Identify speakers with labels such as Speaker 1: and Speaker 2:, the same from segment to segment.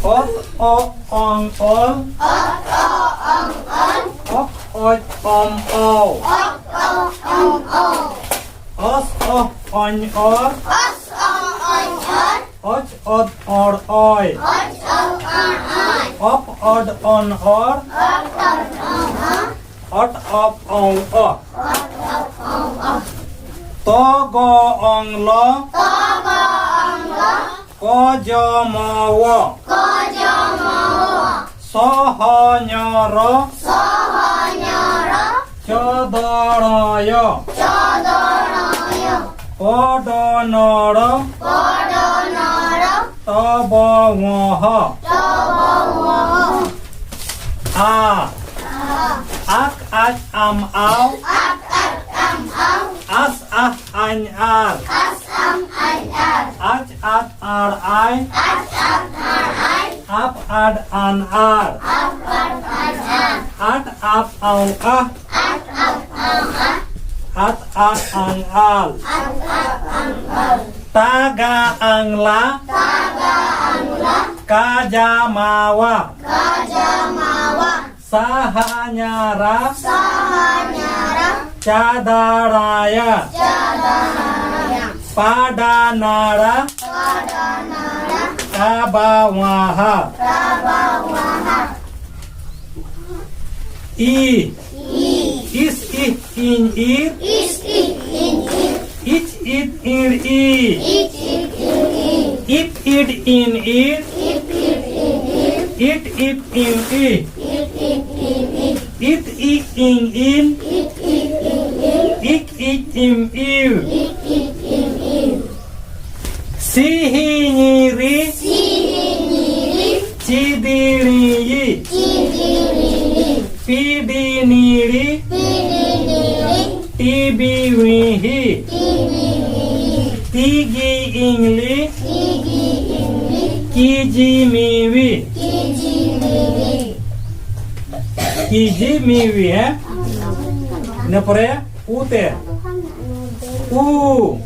Speaker 1: ot o ong ol ok oj om o os o on or och od or oi op od on or ot op ong o to go ong lo ko jo mo wo so ho nyoro cho do ro yo podo noro to bo wo ho a ak ach am au as ah an ar ach at ar ai ap ad an ar at ap au ah at ang al taga ang la kajamawa sahanyara cadaraya padanara kabawaha I is it in ear it in ear it in ear it in ear it in in ear sihinyiri cidiriyi pidiniri tibiwihi tigi ingli kijimiwi kijimiwi napore ute u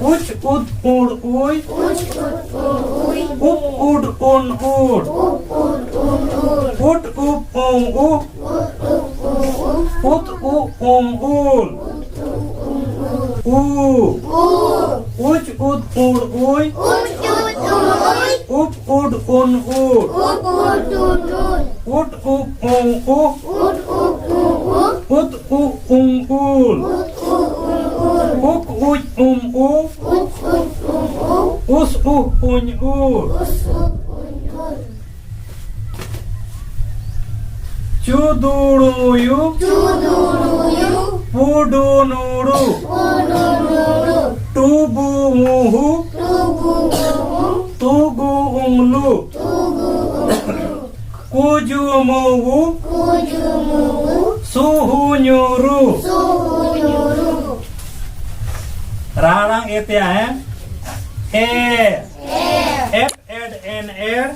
Speaker 1: uch ud ur uy up ud un ur ut up u ut u ul uch ud ur uy up ud un ur ut up u ut u ul uk uch u us un ur Cuduruyu Pudunuru Tubumuhu Tugu unglu Kujumuhu Suhu nyuru Rarang itu ya F ed n r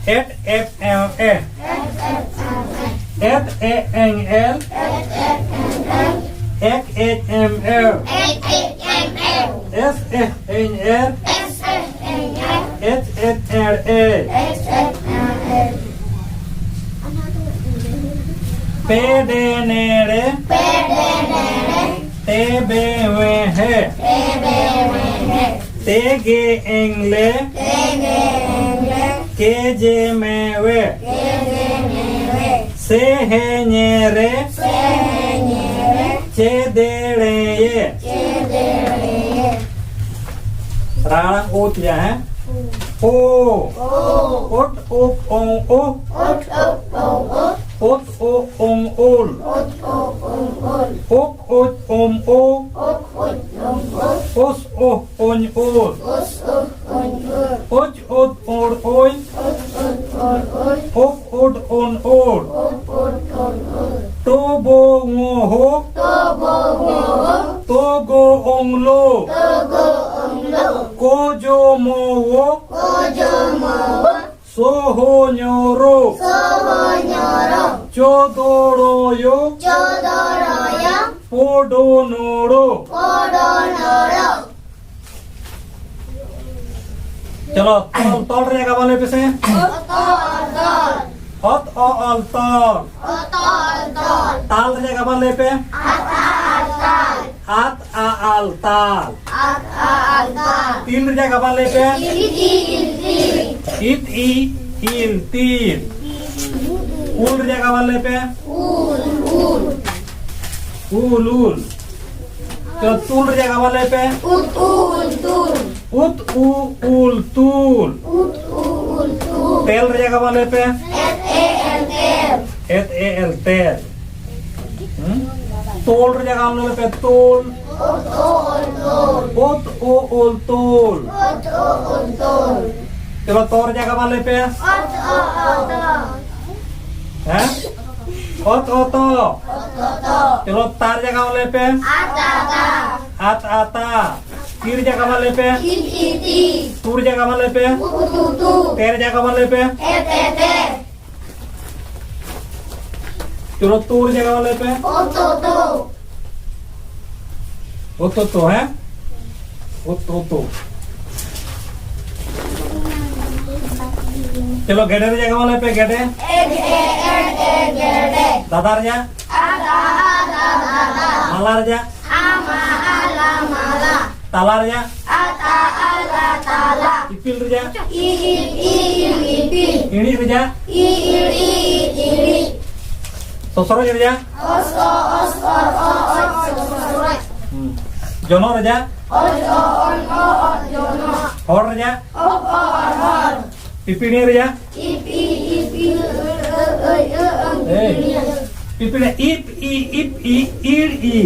Speaker 1: F F L E F E N L F H M L S F N L S F L E P D N R T B W H T G N L KJ mewe sehenyere cedereye rarang ut ya o ut up ong u ut u ong ul up ut u us u on ul uch ut ur uy up ut on ul tobo ngoho togo onglo kojo mowo soho nyoro chodoroyo podonoro चलो तोल रे का बोले पे से ot o ol tol tal रे का बोले पे at a al tal til रे का बोले पे it i il til ul रे का बोले पे ul तो तूल रे का बोले पे ut u ul tul tel रे का बोले पे et a l tel तोल रे का बोले पे तोल ut u ul tul चलो तोर जगह वाले पे हैं ot oto चलो तार जगह वाले पे at ata तीर जगह वाले पे तूर जगह वाले पे तेर जगह वाले पे चलो तूर जगह वाले पे ओतो है ओतो चलो गेडे जगह वाले पे गेडे दादार जा मालार जा तालार जा इपिल जा इणी जा सोसरो जा जोनो जा और जा पिपिणी जा पिपिणी ip i ip i ir i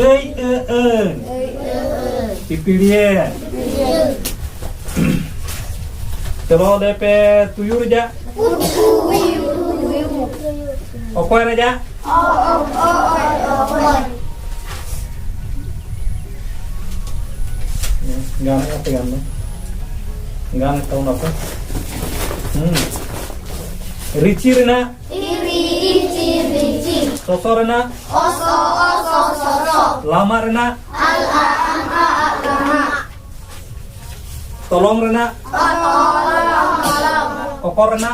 Speaker 1: ei पिपिणी चलो ले पे tuyur जा okoy जा गाना apa गाना गाना tahun apa Rici rena Soso rena Lama rena Tolong rena Kokor rena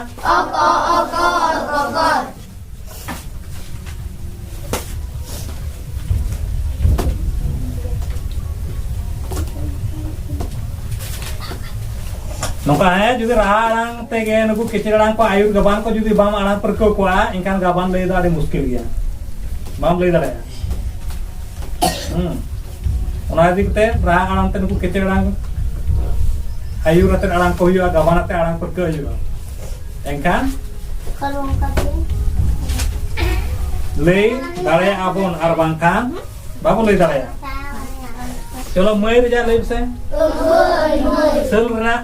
Speaker 1: nongka ya juga arang tege nuku kecil arang ko ayur gaban ko juga bam arang perko ko ingkan gaban lay da muskil ya bam lay da ya ona dikte arang arang te nuku kecil arang ayur ate arang ko yu gaban ate arang perko yu ingkan
Speaker 2: kalau kata
Speaker 1: lay dare abon arbangkan babon lay dare ya चलो मयूर जा ले से सल रना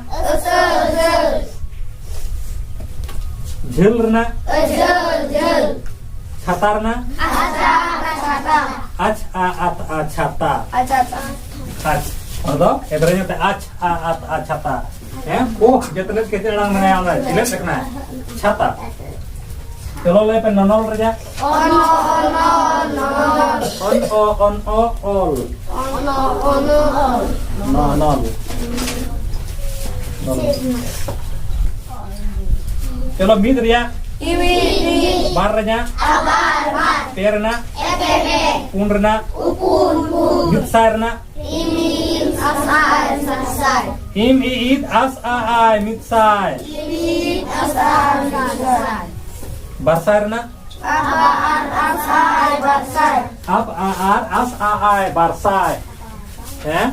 Speaker 1: झल रना छाता रना आज आ छाता आज और इधर ये आज आ छाता है ओ जितने कितने रंग में आना है जिले सकना है छाता चलो ले पे ननल रजा on all nonol चलो मीत रिया बार रजा पेरना पुनरना मितसारना im iit as ai mitsai barsarna ab ar as ai barsai ya